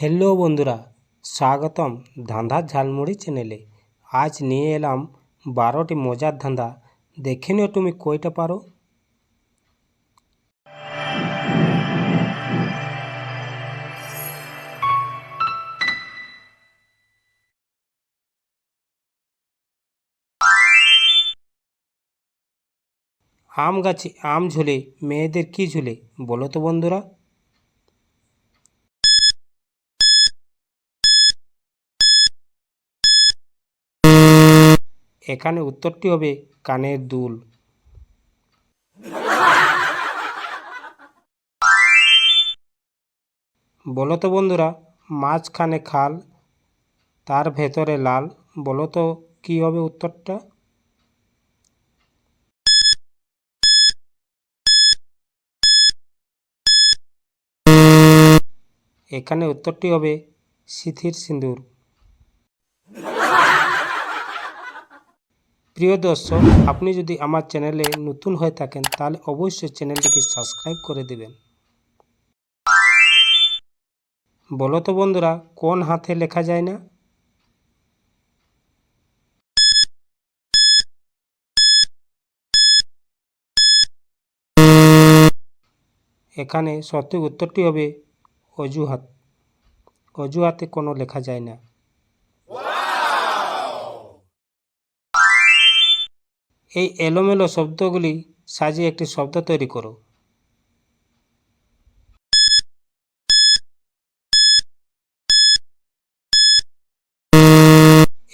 Hello বন্ধুরা, স্বাগতম ধাঁধার ঝালমুড়ি চ্যানেলে। আজ নিয়ে এলাম 12টি মজার ধাঁধা। দেখে নিও তুমি কয়টা পারো। আম গাছে আম ঝুলে মেয়েদের কি ঝুলে বলো তো বন্ধুরা। এখানে উত্তরটি হবে কানের দুল। বলো তো বন্ধুরা, মাঝখানে খাল, তার ভেতরে লাল, বলো তো কি হবে উত্তরটা। এখানে উত্তরটি হবে সিথির সিঁদুর। প্রিয় দর্শক, আপনি যদি আমার চ্যানেলে নতুন হয়ে থাকেন তাহলে অবশ্যই চ্যানেলটিকে সাবস্ক্রাইব করে দেবেন। বলো তো বন্ধুরা, কোন হাতে লেখা যায় না। এখানে সঠিক উত্তরটি হবে অজুহাত। অজুহাতে কোনো লেখা যায় না। এই এলোমেলো শব্দগুলি সাজিয়ে একটি শব্দ তৈরি করো।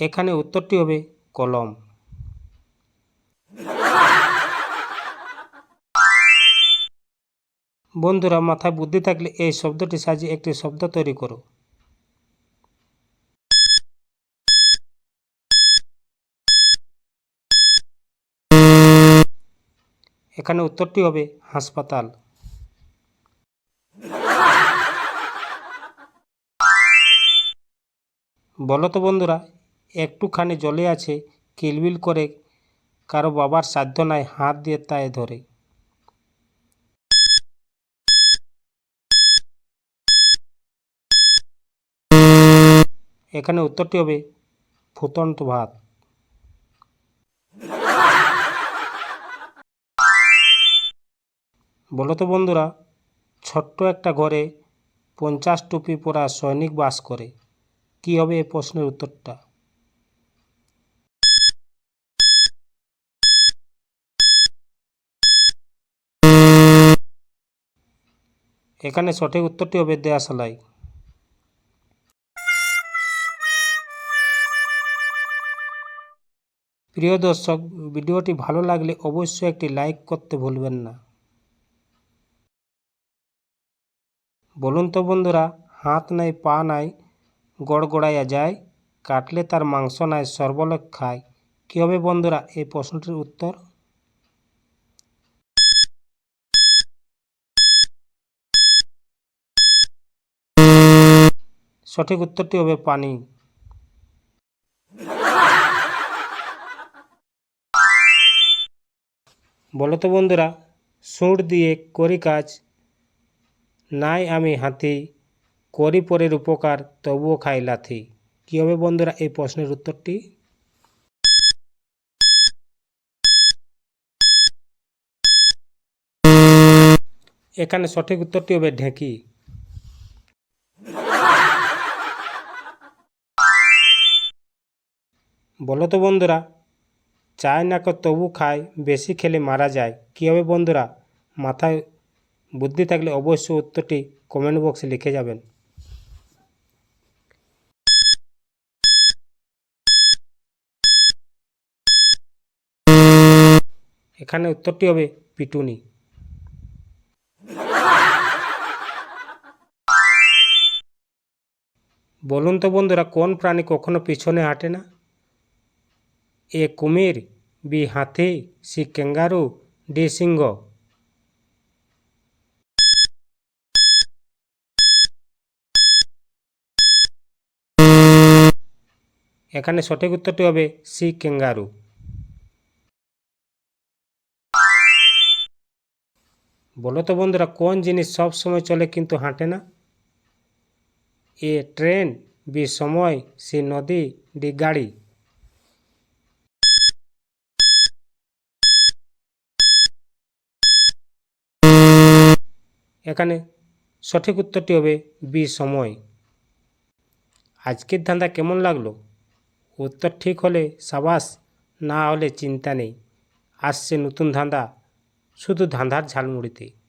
এখানে উত্তরটি হবে কলম। বন্ধুরা, মাথায় বুদ্ধি থাকলে এই শব্দটি সাজিয়ে একটি শব্দ তৈরি করো। এখানে উত্তরটি হবে হাসপাতাল। বলো তো বন্ধুরা, একটুখানি জলে আছে, কিলবিল করে, কারো বাবার সাধ্য নাই হাত দিয়ে তাই ধরে। এখানে উত্তরটি হবে ফুটন্ত ভাত। বলো তো বন্ধুরা, ছোট্ট একটা ঘরে 50 টুপি পরা সৈনিক বাস করে, কি হবে এই প্রশ্নের উত্তরটা। এখানে সঠিক উত্তরটি হবে দেয়াশালাই। প্রিয় দর্শক, ভিডিওটি ভালো লাগলে অবশ্যই একটি লাইক করতে ভুলবেন না। বলুন তো বন্ধুরা, হাত নাই পা নাই গড়গড়াইয়া যায়, কাটলে তার মাংস নাই সর্বলোক খায়, কী হবে বন্ধুরা এই প্রশ্নটির উত্তর। সঠিক উত্তরটি হবে পানি। বলো তো বন্ধুরা, সুঁড় দিয়ে করি কাজ, নাই আমি হাতি, করি পরের উপকার তবুও খাই লাথি, কী হবে বন্ধুরা এই প্রশ্নের উত্তরটি। এখানে সঠিক উত্তরটি হবে ঢেঁকি। বলো তো বন্ধুরা, চায় না তবু খায়, বেশি খেলে মারা যায়, কী হবে বন্ধুরা। মাথায় বুদ্ধি থাকলে অবশ্যই উত্তরটি কমেন্ট বক্সে লিখে যাবেন। এখানে উত্তরটি হবে পিটুনি। বলুন তো বন্ধুরা, কোন প্রাণী কখনো পিছনে হাঁটে না। এ কুমির, বি হাতি, সি ক্যাঙ্গারু, ডি সিংহ। এখানে সঠিক উত্তরটি হবে সি ক্যাঙ্গারু। বলো তো বন্ধুরা, কোন জিনিস সব সময় চলে কিন্তু হাঁটে না। এ ট্রেন, বি সময়, সি নদী, ডি গাড়ি। এখানে সঠিক উত্তরটি হবে বি সময়। আজকের ধাঁধা কেমন লাগলো? উত্তর ঠিক হলে সাবাস, না হলে চিন্তা নেই। আসছে নতুন ধাঁধা শুধু ধাঁধার ঝালমুড়িতে।